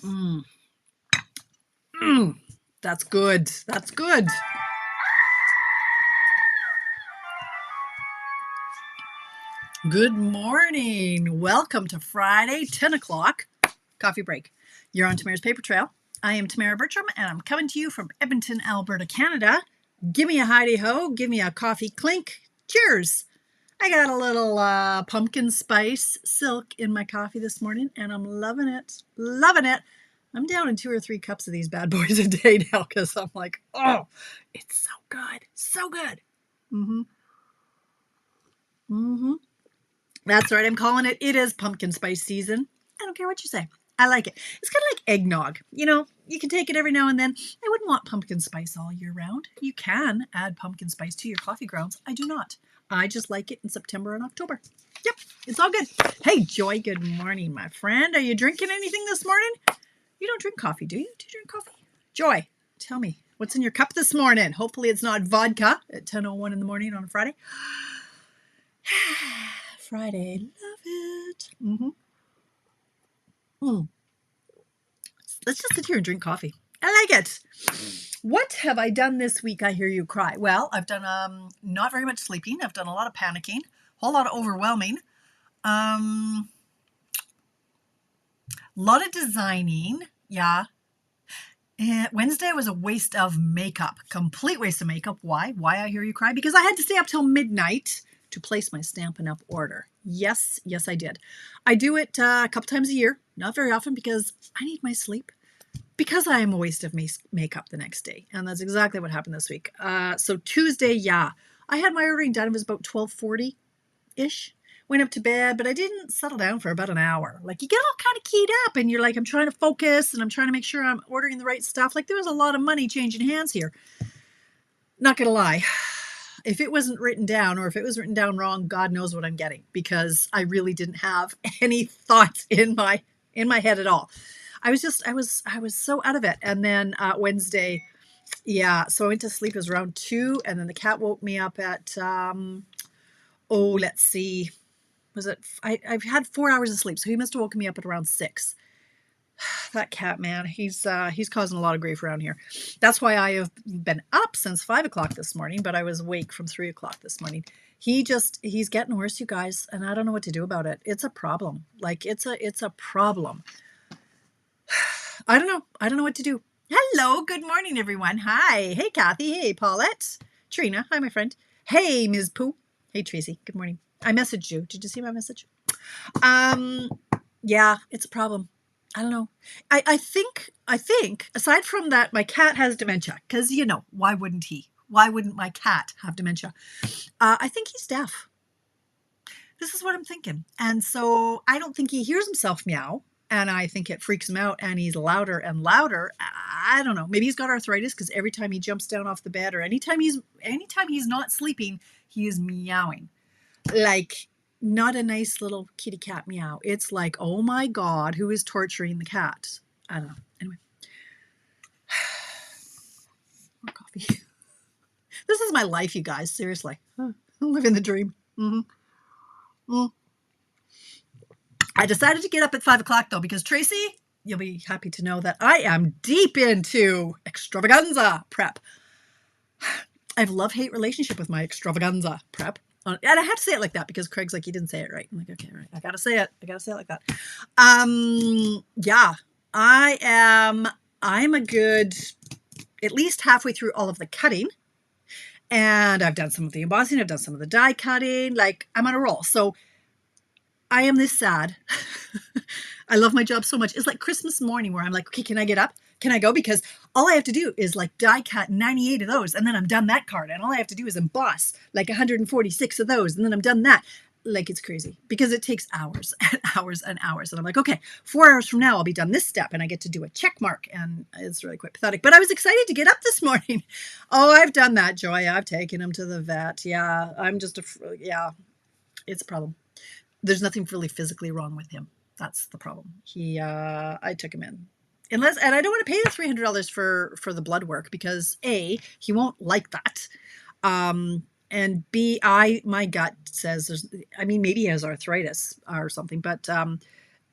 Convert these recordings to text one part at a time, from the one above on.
Mm. Mm. That's good. That's good. Good morning. Welcome to Friday, 10 o'clock, coffee break. You're on Tamara's Paper Trail. I am Tamara Bertram, and I'm coming to you from Edmonton, Alberta, Canada. Give me a hidey-ho. Give me a coffee clink. Cheers. I got a little pumpkin spice silk in my coffee this morning, and I'm loving it. Loving it. I'm down in 2 or 3 cups of these bad boys a day now because I'm like, oh, it's so good. So good. Mm-hmm. Mm-hmm. That's right. I'm calling it. It is pumpkin spice season. I don't care what you say. I like it. It's kind of like eggnog. You know, you can take it every now and then. I wouldn't want pumpkin spice all year round. You can add pumpkin spice to your coffee grounds. I do not. I just like it in September and October. Yep, it's all good. Hey, Joy, good morning, my friend. Are you drinking anything this morning? You don't drink coffee, do you? Do you drink coffee? Joy, tell me, what's in your cup this morning? Hopefully it's not vodka at 10:01 in the morning on a Friday. Friday, love it. Mm-hmm. Let's just sit here and drink coffee. I like it. What have I done this week? I hear you cry. Well, I've done not very much sleeping. I've done a lot of panicking, a whole lot of overwhelming, a lot of designing. Yeah. And Wednesday was a waste of makeup, complete waste of makeup. Why? Why I hear you cry? Because I had to stay up till midnight to place my Stampin' Up order. Yes, I did. I do it a couple times a year, not very often because I need my sleep. Because I am a waste of makeup the next day. And that's exactly what happened this week. So Tuesday, yeah, I had my ordering done. It was about 12:40-ish. Went up to bed, but I didn't settle down for about an hour. Like, you get all kind of keyed up and you're like, I'm trying to focus and I'm trying to make sure I'm ordering the right stuff. Like, there was a lot of money changing hands here. Not going to lie. If it wasn't written down, or if it was written down wrong, God knows what I'm getting, because I really didn't have any thoughts in my head at all. I was so out of it. And then Wednesday, yeah, so I went to sleep. It was around 2, and then the cat woke me up at let's see, I've had 4 hours of sleep, so he must have woken me up at around 6. That cat, man, he's causing a lot of grief around here. That's why I have been up since 5 o'clock this morning, but I was awake from 3 o'clock this morning. He's getting worse, you guys, and I don't know what to do about it. It's a problem. Like, it's a problem. I don't know what to do. Hello, good morning, everyone. Hi. Hey, Kathy. Hey, Paulette. Trina. Hi, my friend. Hey, Ms. Pooh. Hey, Tracy. Good morning. I messaged you. Did you see my message? Yeah, it's a problem. I don't know. I think aside from that, my cat has dementia, because, you know, why wouldn't he? Why wouldn't my cat have dementia? I think he's deaf. This is what I'm thinking. And so I don't think he hears himself meow. And I think it freaks him out, and he's louder and louder. I don't know. Maybe he's got arthritis, because every time he jumps down off the bed, or anytime he's not sleeping, he is meowing. Like, not a nice little kitty cat meow. It's like, oh my God, who is torturing the cat? I don't know. Anyway. More coffee. This is my life, you guys. Seriously. I'm living the dream. I decided to get up at 5 o'clock, though, because Tracy, you'll be happy to know that I am deep into extravaganza prep. I have a love-hate relationship with my extravaganza prep. And I have to say it like that because Craig's like, you didn't say it right. I'm like, okay, right. I got to say it like that. Yeah, I'm a good, at least halfway through all of the cutting. And I've done some of the embossing. I've done some of the die cutting. Like, I'm on a roll. So I am this sad. I love my job so much. It's like Christmas morning where I'm like, okay, can I get up? Can I go? Because all I have to do is like die cut 98 of those, and then I'm done that card. And all I have to do is emboss like 146 of those, and then I'm done that. Like, it's crazy because it takes hours and hours and hours. And I'm like, okay, 4 hours from now, I'll be done this step and I get to do a check mark. And it's really quite pathetic. But I was excited to get up this morning. Oh, I've done that, Joy. I've taken him to the vet. Yeah, it's a problem. There's nothing really physically wrong with him. That's the problem. I took him in. And I don't want to pay the $300 for the blood work, because A, he won't like that. And B, my gut says maybe he has arthritis or something, but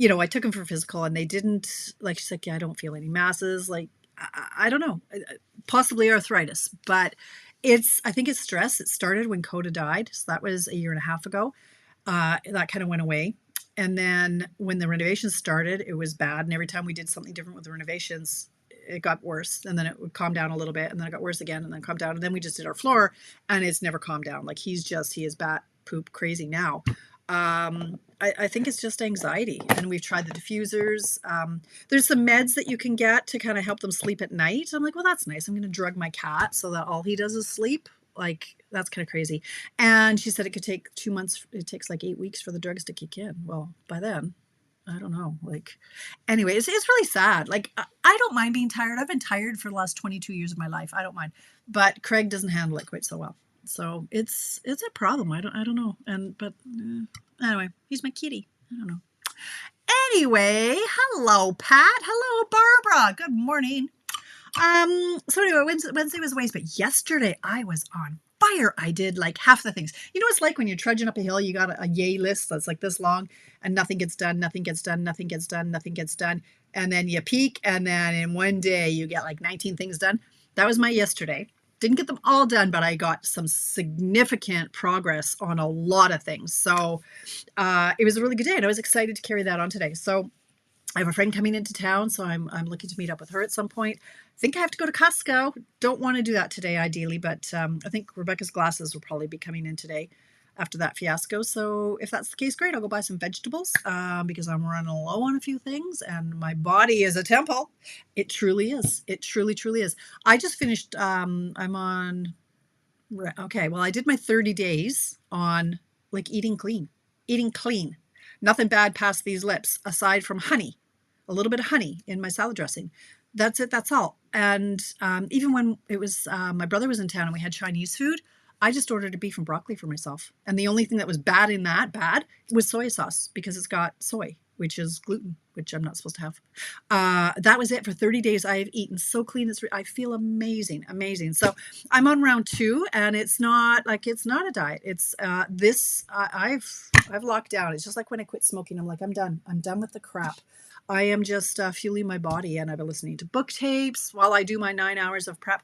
I took him for physical and they didn't, like, she's like, yeah, I don't feel any masses. Like, I don't know, possibly arthritis, but I think it's stress. It started when Coda died. So that was a year and a half ago. That kind of went away. And then when the renovations started, it was bad. And every time we did something different with the renovations, it got worse. And then it would calm down a little bit. And then it got worse again and then calm down. And then we just did our floor and it's never calmed down. Like he is bat poop crazy now. I think it's just anxiety. And we've tried the diffusers. There's some meds that you can get to kind of help them sleep at night. I'm like, well, that's nice. I'm going to drug my cat so that all he does is sleep. Like, that's kind of crazy. And she said it could take 2 months. It takes like 8 weeks for the drugs to kick in. Well, by then, I don't know. Like, anyway, it's really sad. Like, I don't mind being tired. I've been tired for the last 22 years of my life. I don't mind. But Craig doesn't handle it quite so well. So it's a problem. I don't know. But anyway, he's my kitty. I don't know. Anyway, hello, Pat. Hello, Barbara. Good morning. So anyway, Wednesday was a waste, but yesterday I was on fire. I did like half the things. You know, it's like when you're trudging up a hill, you got a yay list that's like this long and nothing gets done, nothing gets done, nothing gets done, nothing gets done. And then you peak and then in one day you get like 19 things done. That was my yesterday. Didn't get them all done, but I got some significant progress on a lot of things. So it was a really good day and I was excited to carry that on today. So I have a friend coming into town, so I'm looking to meet up with her at some point. I think I have to go to Costco. Don't want to do that today, ideally, but I think Rebecca's glasses will probably be coming in today after that fiasco. So if that's the case, great. I'll go buy some vegetables because I'm running low on a few things, and my body is a temple. It truly is. It truly, truly is. I just finished. I'm on. Okay, well, I did my 30 days on like eating clean. Nothing bad past these lips aside from honey. A little bit of honey in my salad dressing. That's it. That's all. And even when it was my brother was in town and we had Chinese food, I just ordered a beef and broccoli for myself. And the only thing that was bad in that was soy sauce because it's got soy, which is gluten, which I'm not supposed to have. That was it for 30 days. I have eaten so clean. I feel amazing, amazing. So I'm on round 2 and it's not a diet. It's I've locked down. It's just like when I quit smoking, I'm like, I'm done. I'm done with the crap. I am just fueling my body and I've been listening to book tapes while I do my 9 hours of prep.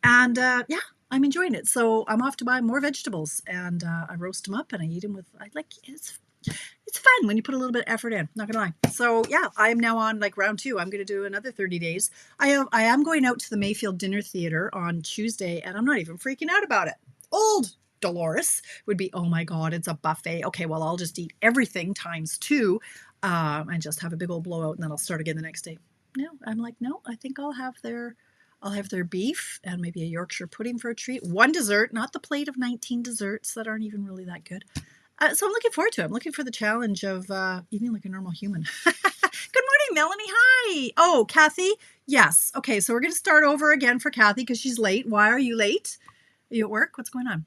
And yeah, I'm enjoying it. So I'm off to buy more vegetables and I roast them up and I eat them with, it's fun when you put a little bit of effort in, not gonna lie. So yeah, I am now on like round 2. I'm going to do another 30 days. I am going out to the Mayfield Dinner Theater on Tuesday and I'm not even freaking out about it. Old Dolores would be, oh my God, it's a buffet. Okay, well, I'll just eat everything times 2 and just have a big old blowout and then I'll start again the next day. No, I'm like, no, I think I'll have their beef and maybe a Yorkshire pudding for a treat. One dessert, not the plate of 19 desserts that aren't even really that good. So I'm looking forward to it. I'm looking for the challenge of eating like a normal human. Good morning, Melanie. Hi. Oh, Kathy. Yes. Okay, so we're going to start over again for Kathy because she's late. Why are you late? Are you at work? What's going on?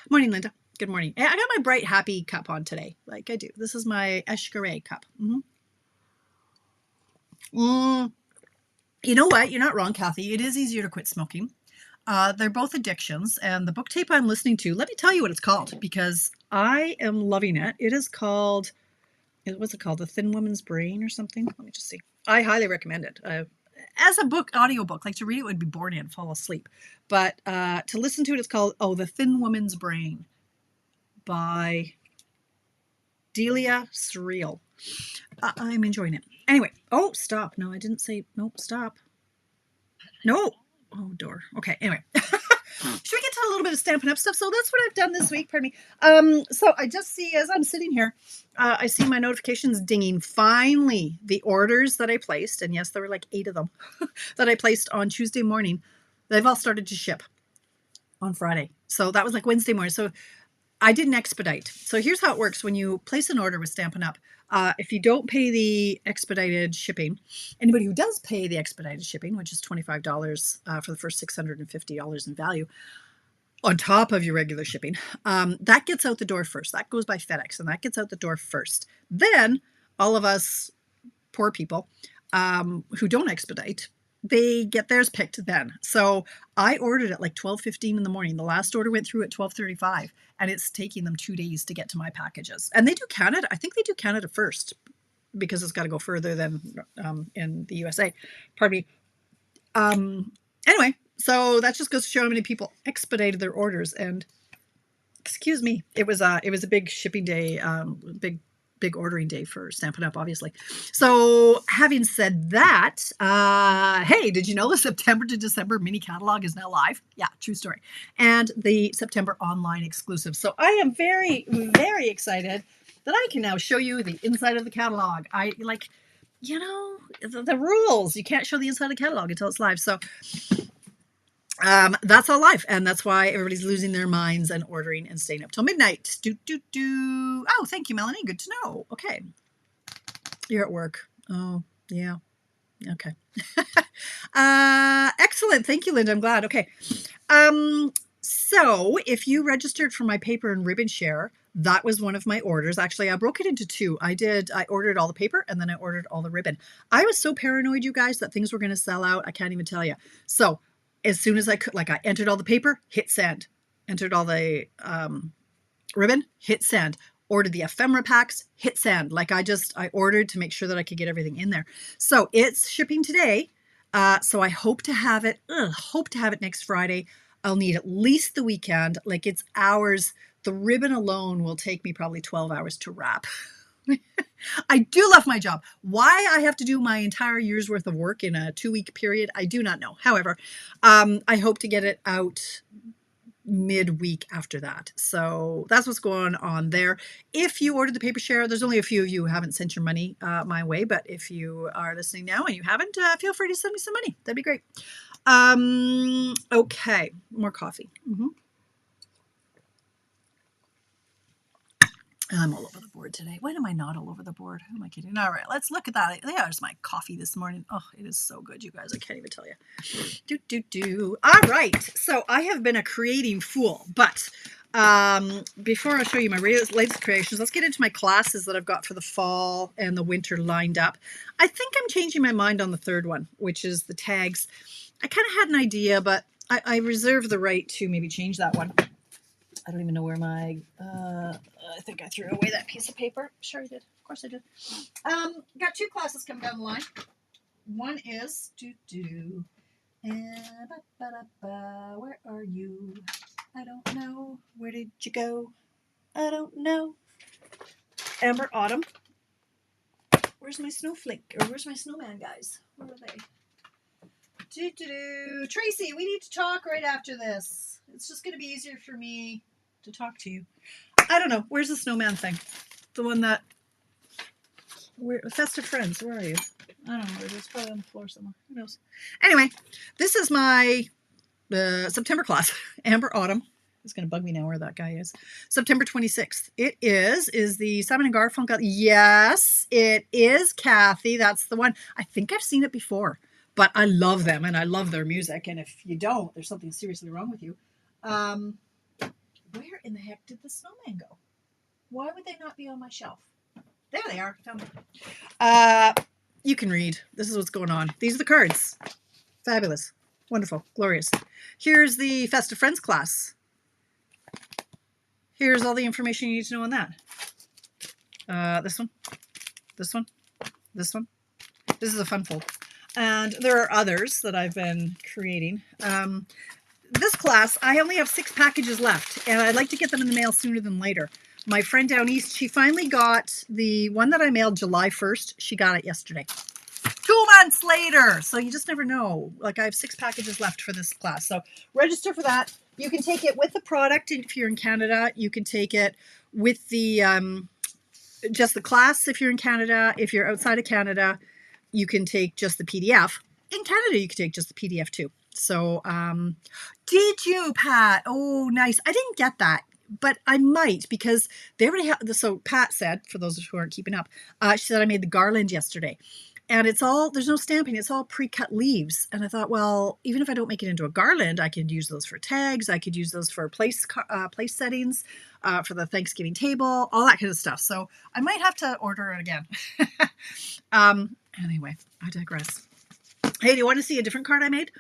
Morning, Linda. Good morning. I got my bright, happy cup on today. Like I do. This is my Eschere cup. You know what? You're not wrong, Kathy. It is easier to quit smoking. They're both addictions. And the book tape I'm listening to, let me tell you what it's called because I am loving it. It is called, what's it called? The Thin Woman's Brain or something? Let me just see. I highly recommend it. As a book, audiobook, like to read it would be boring and fall asleep. But to listen to it, it's called, The Thin Woman's Brain by Delia Surreal. I'm enjoying it. Anyway, stop. No, I didn't say, nope, stop. No. Oh, door. Okay, anyway. Should we get to a little bit of Stampin' Up stuff? So that's what I've done this week, pardon me. So I just see, as I'm sitting here, I see my notifications dinging. Finally, the orders that I placed, and yes, there were like 8 of them, that I placed on Tuesday morning, they've all started to ship on Friday. So that was like Wednesday morning. So I didn't expedite. So here's how it works when you place an order with Stampin' Up. If you don't pay the expedited shipping, anybody who does pay the expedited shipping, which is $25 for the first $650 in value, on top of your regular shipping, that gets out the door first. That goes by FedEx, and that gets out the door first. Then all of us poor people who don't expedite, they get theirs picked then. So I ordered at like 12:15 in the morning. The last order went through at 12:35, and it's taking them 2 days to get to my packages. And they do Canada. I think they do Canada first because it's got to go further than in the USA. Pardon me. Anyway, so that just goes to show how many people expedited their orders. And excuse me, it was a big shipping day, big ordering day for Stampin' Up, obviously. So having said that, hey, did you know the September to December mini catalog is now live? Yeah, true story. And the September online exclusive. So I am very, very excited that I can now show you the inside of the catalog. I like, you know, the rules. You can't show the inside of the catalog until it's live. So that's all live, and that's why everybody's losing their minds and ordering and staying up till midnight. Oh, thank you, Melanie. Good to know. Okay. You're at work. Oh, yeah. Okay. Excellent. Thank you, Linda. I'm glad. Okay. So if you registered for my paper and ribbon share, that was one of my orders. Actually, I broke it into two. I ordered all the paper and then I ordered all the ribbon. I was so paranoid, you guys, that things were going to sell out. I can't even tell you. So as soon as I could, like I entered all the paper, hit send, entered all the ribbon, hit send, ordered the ephemera packs, hit send. Like I ordered to make sure that I could get everything in there. So it's shipping today. So I hope to have it next Friday. I'll need at least the weekend. Like it's hours. The ribbon alone will take me probably 12 hours to wrap. I do love my job. Why I have to do my entire year's worth of work in a 2-week period, I do not know. However, I hope to get it out midweek after that. So that's what's going on there. If you ordered the paper share, there's only a few of you who haven't sent your money my way, but if you are listening now and you haven't, feel free to send me some money. That'd be great. Okay, more coffee. I'm all over the board today. When am I not all over the board? Who am I kidding? All right, let's look at that. There's my coffee this morning. Oh, it is so good, you guys. I can't even tell you. All right, so I have been a creating fool, but before I show you my latest creations, let's get into my classes that I've got for the fall and the winter lined up. I think I'm changing my mind on the third one, which is the tags. I kind of had an idea, but I reserve the right to maybe change that one. I don't even know where my, I think I threw away that piece of paper. Sure I did. Of course I did. Got two classes coming down the line. One is, where are you? I don't know. Where did you go? I don't know. Amber Autumn. Where's my snowflake? Or where's my snowman, guys? Where are they? Tracy, we need to talk right after this. It's just going to be easier for me to talk to you. I don't know. Where's the snowman thing? The one that... Festive Friends, where are you? I don't know where it is. Probably on the floor somewhere. Who knows? Anyway, this is my September class. Amber Autumn. It's going to bug me now where that guy is. September 26th. It is the Simon & Garfunkel. Yes, it is, Kathy. That's the one. I think I've seen it before, but I love them and I love their music. And if you don't, there's something seriously wrong with you. Where in the heck did the snowman go? Why would they not be on my shelf? There they are. Found them. You can read. This is what's going on. These are the cards. Fabulous. Wonderful. Glorious. Here's the Festive Friends class. Here's all the information you need to know on that. This one. This one. This one. This is a fun fold. And there are others that I've been creating. This class, I only have 6 packages left, and I'd like to get them in the mail sooner than later. My friend down east, she finally got the one that I mailed July 1st. She got it yesterday. 2 months later. So you just never know. Like I have 6 packages left for this class. So register for that. You can take it with the product if you're in Canada. You can take it with the just the class if you're in Canada. If you're outside of Canada, you can take just the PDF. In Canada, you can take just the PDF too. So, did you, Pat? Oh, nice. I didn't get that, but I might because they already have. So Pat said, for those who aren't keeping up, she said I made the garland yesterday, and it's all, there's no stamping. It's all pre-cut leaves. And I thought, well, even if I don't make it into a garland, I could use those for tags. I could use those for place settings, for the Thanksgiving table, all that kind of stuff. So I might have to order it again. Anyway, I digress. Hey, do you want to see a different card I made?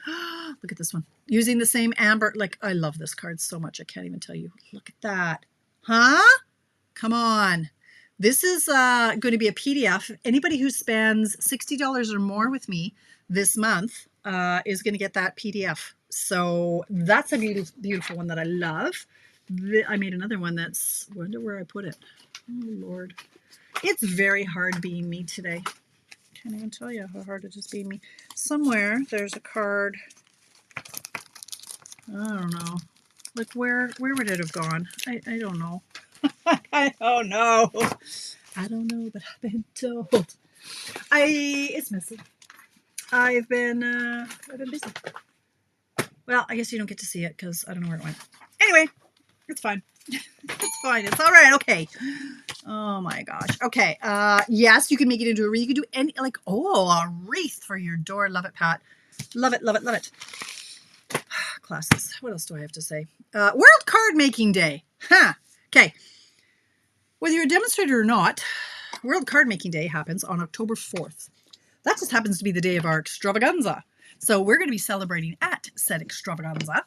Look at this one. Using the same amber. Like, I love this card so much. I can't even tell you. Look at that. Huh? Come on. This is going to be a PDF. Anybody who spends $60 or more with me this month is going to get that PDF. So that's a beautiful, beautiful one that I love. I made another one that's, I wonder where I put it. Oh, Lord. It's very hard being me today. Can't even tell you how hard it is being me. Somewhere there's a card. I don't know. Like where would it have gone? I don't know. I don't know. I don't know, but I've been told. It's missing. I've been busy. Well, I guess you don't get to see it because I don't know where it went. Anyway, it's fine. It's fine. It's all right. Okay. Oh my gosh. Okay. Yes, you can make it into a wreath. You can do any, like, oh, a wreath for your door. Love it, Pat. Love it, love it, love it. Classes. What else do I have to say? World Card Making Day. Huh. Okay. Whether you're a demonstrator or not, World Card Making Day happens on October 4th. That just happens to be the day of our extravaganza. So we're going to be celebrating at said extravaganza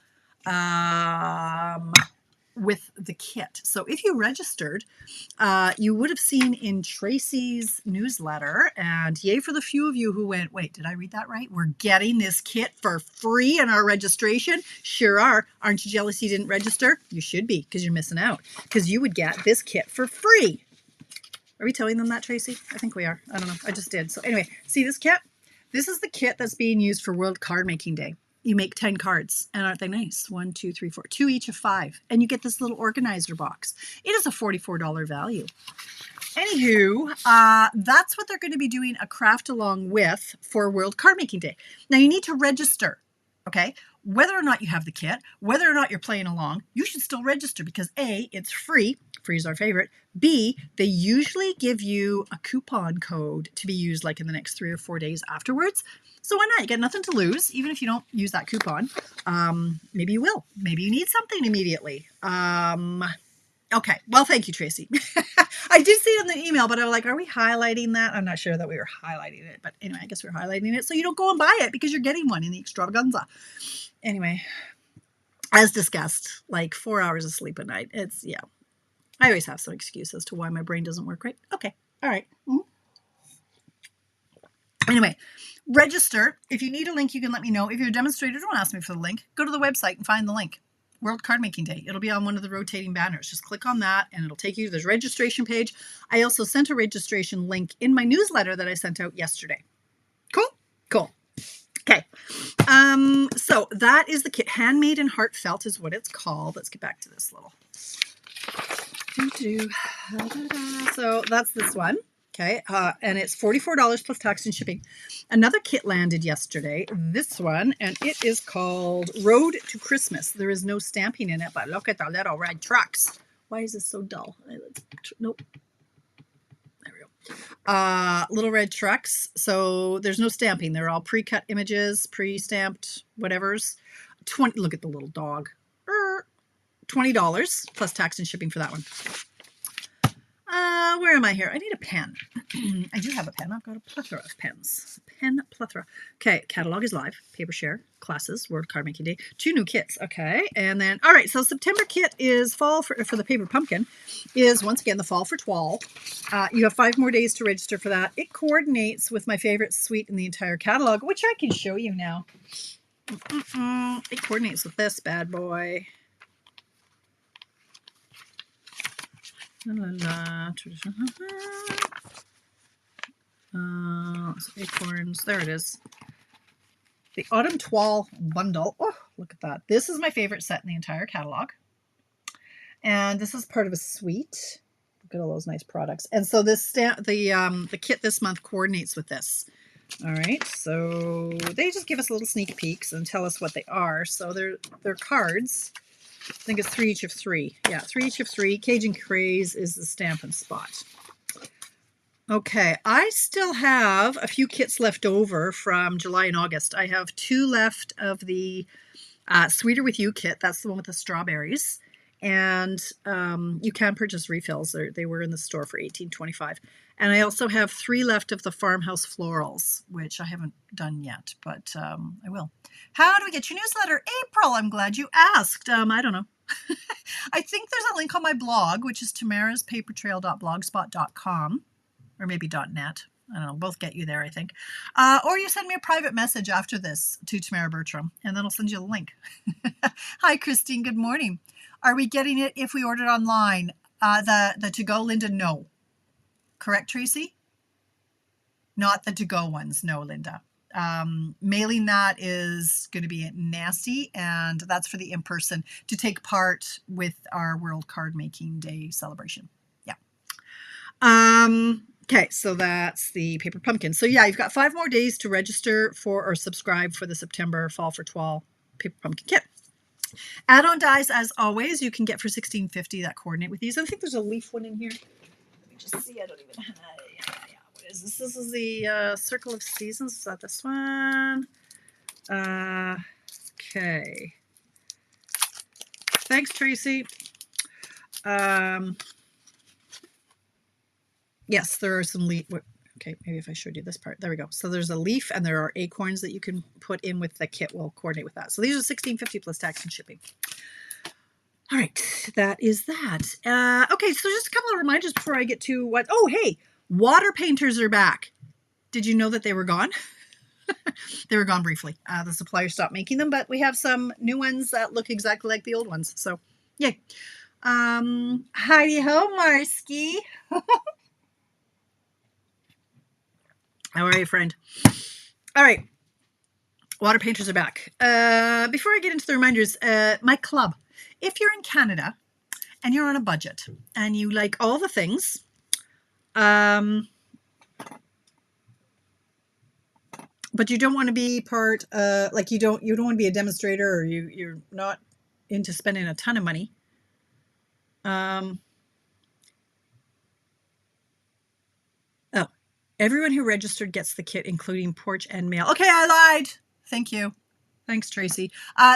with the kit. So if you registered, you would have seen in Tracy's newsletter, and yay for the few of you who went, wait, did I read that right? We're getting this kit for free in our registration. Sure are. Aren't you jealous you didn't register? You should be, because you're missing out, because you would get this kit for free. Are we telling them that, Tracy? I think we are. I don't know. I just did. So anyway, see this kit? This is the kit that's being used for World Card Making Day. You make 10 cards, and aren't they nice? 1, 2, 3, 4, 2 each of 5. And you get this little organizer box. It is a $44 value. Anywho, that's what they're going to be doing a craft along with for World Card Making Day. Now, you need to register, okay? Whether or not you have the kit, whether or not you're playing along, you should still register because A, it's free. Free is our favorite. B, they usually give you a coupon code to be used like in the next 3 or 4 days afterwards. So why not? You get nothing to lose, even if you don't use that coupon. Maybe you will. Maybe you need something immediately. Okay. Well, thank you, Tracy. I did see it in the email, but I was like, are we highlighting that? I'm not sure that we were highlighting it, but anyway, I guess we're highlighting it so you don't go and buy it because you're getting one in the extravaganza. Anyway, as discussed, like 4 hours of sleep a night. It's, yeah. I always have some excuse as to why my brain doesn't work right. Okay. All right. Anyway, register. If you need a link, you can let me know. If you're a demonstrator, don't ask me for the link. Go to the website and find the link. World Card Making Day. It'll be on one of the rotating banners. Just click on that and it'll take you to the registration page. I also sent a registration link in my newsletter that I sent out yesterday. Cool? Cool. Okay. So that is the kit. Handmade and Heartfelt is what it's called. Let's get back to this little. So that's this one. Okay. And it's $44 plus tax and shipping. Another kit landed yesterday. This one, and it is called Road to Christmas. There is no stamping in it, but look at the little red trucks. Why is this so dull? Nope. There we go. Little red trucks. So there's no stamping. They're all pre-cut images, pre-stamped whatevers. Look at the little dog. $20 plus tax and shipping for that one. Where am I here? I need a pen. I do have a pen. I've got a plethora of pens. Pen plethora. Okay, catalog is live. Paper share, classes, World Card Making Day. 2 new kits. Okay, and then, all right, so September kit is fall for the paper pumpkin is, once again, the fall for 12. You have 5 more days to register for that. It coordinates with my favorite suite in the entire catalog, which I can show you now. It coordinates with this bad boy. Acorns. There it is. The Autumn Toile Bundle. Oh, look at that. This is my favorite set in the entire catalog. And this is part of a suite. Look at all those nice products. And so this the kit this month coordinates with this. All right. So they just give us little sneak peeks and tell us what they are. So they're cards. I think it's 3 each of 3. Yeah, 3 each of 3. Cajun Craze is the Stampin' Spot. Okay, I still have a few kits left over from July and August. I have 2 left of the Sweeter With You kit. That's the one with the strawberries. And you can purchase refills. They were in the store for $18.25. And I also have 3 left of the Farmhouse Florals, which I haven't done yet, but I will. How do we get your newsletter? April, I'm glad you asked. I don't know. I think there's a link on my blog, which is tamaraspapertrail.blogspot.com, or maybe .net. I don't know, both get you there, I think. Or you send me a private message after this to Tamara Bertram, and then I'll send you a link. Hi, Christine. Good morning. Are we getting it if we ordered online? The to-go, Linda? No. Correct, Tracy? Not the to-go ones. No, Linda. Mailing that is going to be nasty, and that's for the in-person to take part with our World Card Making Day celebration. Yeah. Okay, so that's the paper pumpkin. So yeah, you've got 5 more days to register for or subscribe for the September Fall for 12 paper pumpkin kit. Add-on dies, as always, you can get for $16.50 that coordinate with these. I think there's a leaf one in here. Let me just see. I don't even have. Yeah. What is this? This is the Circle of Seasons. Is that this one? Okay. Thanks, Tracy. Yes, there are some leaf. Okay, maybe if I showed you this part. There we go. So there's a leaf, and there are acorns that you can put in with the kit. We'll coordinate with that. So these are $16.50 plus tax and shipping. All right, that is that. Okay, so just a couple of reminders before I get to what. Oh, hey, water painters are back. Did you know that they were gone? They were gone briefly. The supplier stopped making them, but we have some new ones that look exactly like the old ones. So, yay. Heidi ho, Marsky. How are you, friend? All right. Water painters are back. Before I get into the reminders, my club. If you're in Canada and you're on a budget and you like all the things, but you don't want to be part, like you don't want to be a demonstrator, or you're not into spending a ton of money. Everyone who registered gets the kit, including porch and mail. Okay, I lied. Thank you. Thanks, Tracy.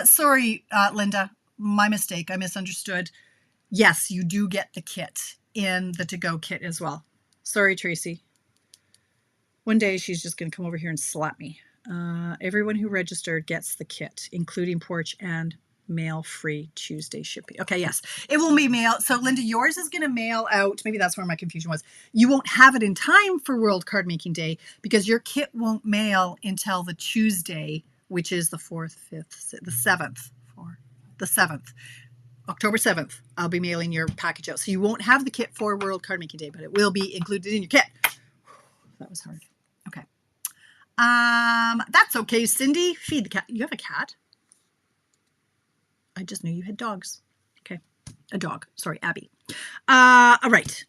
Sorry, Linda. My mistake. I misunderstood. Yes, you do get the kit in the to-go kit as well. Sorry, Tracy. One day she's just going to come over here and slap me. Everyone who registered gets the kit, including porch and mail-free Tuesday shipping. Okay, yes, it will be mailed. So, Linda, yours is going to mail out. Maybe that's where my confusion was. You won't have it in time for World Card Making Day because your kit won't mail until the Tuesday, which is the 4th, 5th, the 7th. The 7th. October 7th, I'll be mailing your package out. So you won't have the kit for World Card Making Day, but it will be included in your kit. That was hard. Okay. That's okay, Cindy. Feed the cat. You have a cat? I just knew you had dogs. Okay. A dog. Sorry, Abby. All right.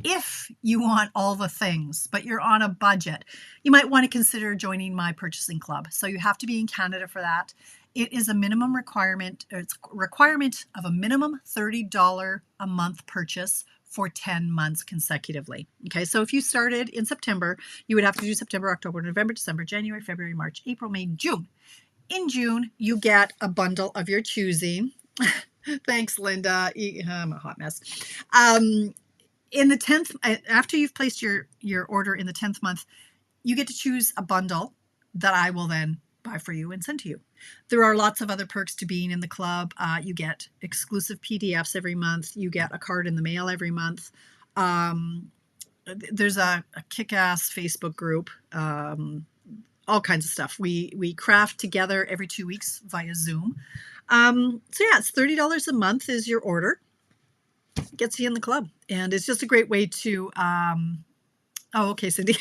If you want all the things, but you're on a budget, you might want to consider joining my purchasing club. So you have to be in Canada for that. It is a minimum requirement. It's a requirement of a minimum $30 a month purchase for 10 months consecutively. Okay, so if you started in September, you would have to do September, October, November, December, January, February, March, April, May, June. In June, you get a bundle of your choosing. Thanks, Linda. I'm a hot mess. In the 10th, after you've placed your order in the 10th month, you get to choose a bundle that I will then buy for you and send to you. There are lots of other perks to being in the club. You get exclusive PDFs every month. You get a card in the mail every month. There's a kick-ass Facebook group. All kinds of stuff. We craft together every 2 weeks via Zoom. So yeah, it's $30 a month is your order. It gets you in the club. And it's just a great way to, oh, okay, Cindy.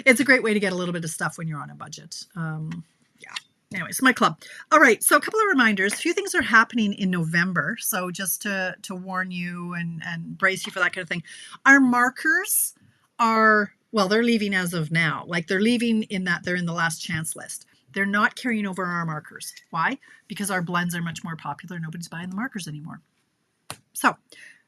It's a great way to get a little bit of stuff when you're on a budget. Yeah. Anyways, my club. All right. So a couple of reminders. A few things are happening in November. So just to warn you and brace you for that kind of thing. Our markers are, well, they're leaving as of now. Like they're leaving in that they're in the last chance list. They're not carrying over our markers. Why? Because our blends are much more popular. Nobody's buying the markers anymore. So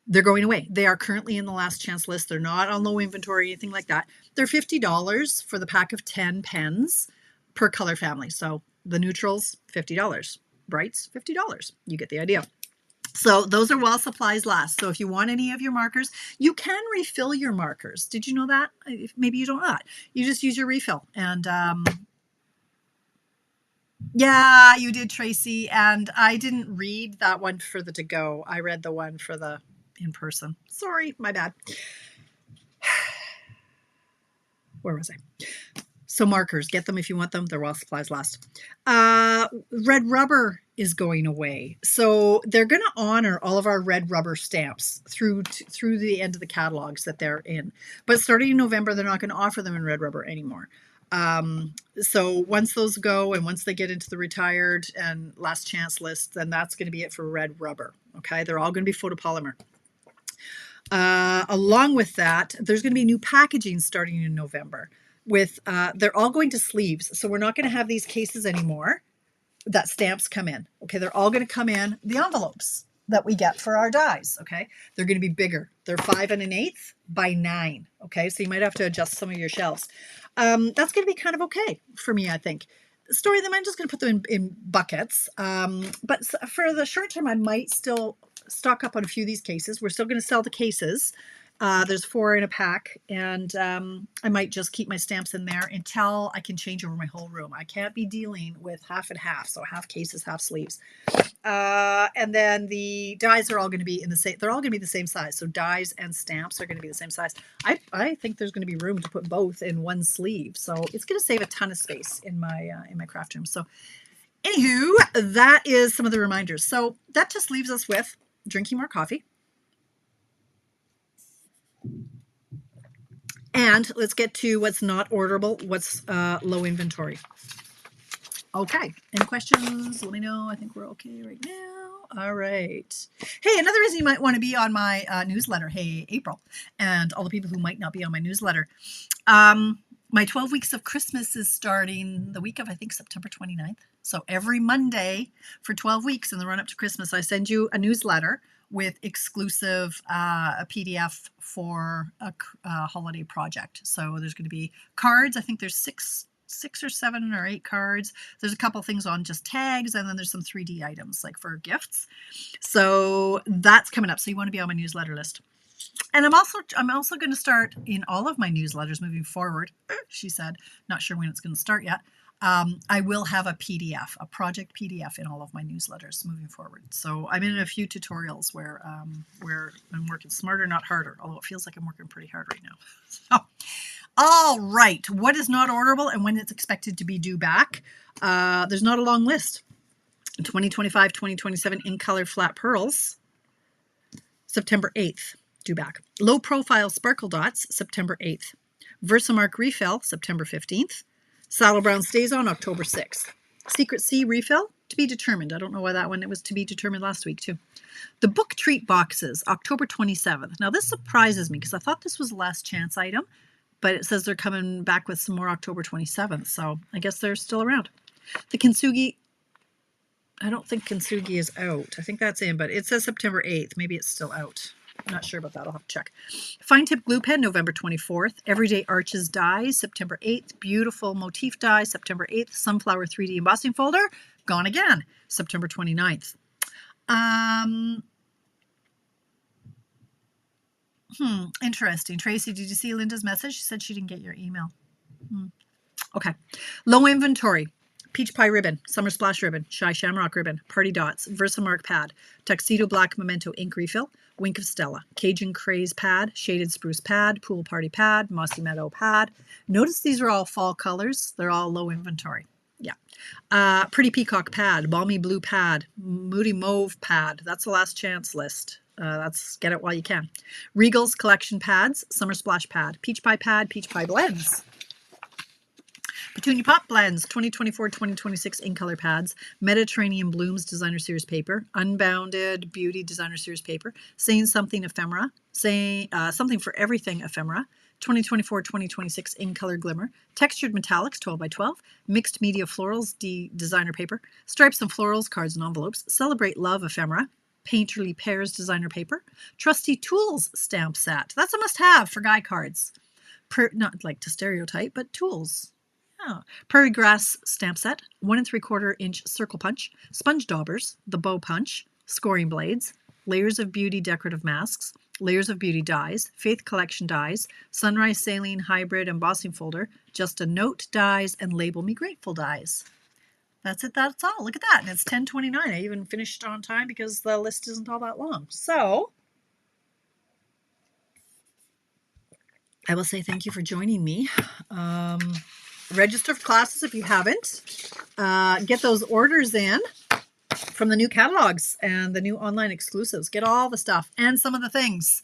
they're going away. They are currently in the last chance list. They're not on low inventory, anything like that. They're $50 for the pack of 10 pens per color family. So the neutrals, $50. Brights, $50. You get the idea. So those are while supplies last. So if you want any of your markers, you can refill your markers. Did you know that? Maybe you don't know that. You just use your refill. And yeah, you did, Tracy. And I didn't read that one for the to-go. I read the one for the in-person. Sorry, my bad. Where was I? So markers, get them if you want them. They're while supplies last. Red rubber is going away. So they're going to honor all of our red rubber stamps through the end of the catalogs that they're in. But starting in November, they're not going to offer them in red rubber anymore. So once those go and once they get into the retired and last chance list, then that's going to be it for red rubber. Okay, they're all going to be photopolymer. Along with that, there's going to be new packaging starting in November. With they're all going to sleeves, so we're not going to have these cases anymore that stamps come in. Okay, they're all going to come in the envelopes that we get for our dies. Okay, they're going to be bigger. They're 5 1/8 by 9. Okay, so you might have to adjust some of your shelves. That's going to be kind of okay for me, I think. Story them, I'm just going to put them in buckets. But for the short term, I might still stock up on a few of these cases. We're still going to sell the cases. There's 4 in a pack, and I might just keep my stamps in there until I can change over my whole room. I can't be dealing with half and half, so half cases, half sleeves. And then the dies are all going to be in the same. They're all going to be the same size. So dies and stamps are going to be the same size. I think there's going to be room to put both in one sleeve, so it's going to save a ton of space in my craft room. So, anywho, that is some of the reminders. So that just leaves us with drinking more coffee. And let's get to what's not orderable, what's low inventory. Okay, any questions? Let me know. I think we're okay right now. All right. Hey, another reason you might want to be on my newsletter, hey, April, and all the people who might not be on my newsletter. My 12 Weeks of Christmas is starting the week of, I think, September 29th. So every Monday for 12 weeks in the run-up to Christmas, I send you a newsletter with exclusive a PDF for a holiday project. So there's going to be cards. I think there's six or 7 or 8 cards. There's a couple things on just tags, and then there's some 3D items like for gifts. So that's coming up. So you want to be on my newsletter list. And I'm also going to start in all of my newsletters moving forward. She said, not sure when it's going to start yet. I will have a PDF, a project PDF in all of my newsletters moving forward. So I'm in a few tutorials where I'm working smarter, not harder, although it feels like I'm working pretty hard right now. So, all right, what is not orderable and when it's expected to be due back? There's not a long list. 2025, 2027 in color flat pearls, September 8th, due back. Low profile sparkle dots, September 8th. Versamark refill, September 15th. Saddle Brown stays on October 6th. Secret Sea refill, to be determined. I don't know why that one, it was to be determined last week too. The book treat boxes, October 27th. Now this surprises me because I thought this was a last chance item, but it says they're coming back with some more October 27th. So I guess they're still around. The Kintsugi, I don't think Kintsugi is out. I think that's in, but it says September 8th. Maybe it's still out. I'm not sure about that. I'll have to check. Fine tip glue pen, November 24th. Everyday Arches dies, September 8th. Beautiful motif die, September 8th. Sunflower 3D embossing folder, gone again, September 29th. Interesting. Tracy, did you see Linda's message? She said she didn't get your email. Okay. Low inventory. Peach Pie ribbon, Summer Splash ribbon, Shy Shamrock ribbon, Party Dots, Versamark pad, Tuxedo Black Memento ink refill, Wink of Stella, Cajun Craze pad, Shaded Spruce pad, Pool Party pad, Mossy Meadow pad. Notice these are all fall colors. They're all low inventory. Yeah. Pretty Peacock pad, Balmy Blue pad, Moody Mauve pad. That's the last chance list. That's get it while you can. Regal's collection pads, Summer Splash pad, Peach Pie blends. Petunia Pop blends, 2024-2026 in color pads, Mediterranean Blooms designer series paper, Unbounded Beauty designer series paper, Saying Something ephemera, Something for Everything ephemera, 2024-2026 in color glimmer, Textured metallics 12 by 12, Mixed media florals designer paper, Stripes and florals cards and envelopes, Celebrate Love ephemera, Painterly Pears designer paper, Trusty Tools stamp set. That's a must-have for guy cards. Not like to stereotype, but tools. Prairie Grass stamp set, 1 3/4 inch circle punch, sponge daubers, the bow punch, scoring blades, Layers of Beauty decorative masks, Layers of Beauty dies, Faith Collection dies, Sunrise Saline Hybrid embossing folder, Just a Note dies, and Label Me Grateful dies. That's it. That's all. Look at that. And it's 10:29. I even finished on time because the list isn't all that long. So I will say thank you for joining me. Register for classes if you haven't. Get those orders in from the new catalogs and the new online exclusives. Get all the stuff and some of the things.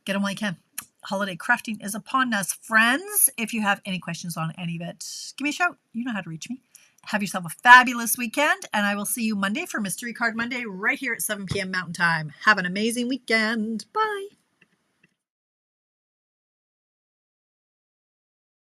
Get them while you can. Holiday crafting is upon us, friends. If you have any questions on any of it, give me a shout. You know how to reach me. Have yourself a fabulous weekend, and I will see you Monday for Mystery Card Monday right here at 7 p.m. Mountain Time. Have an amazing weekend. Bye.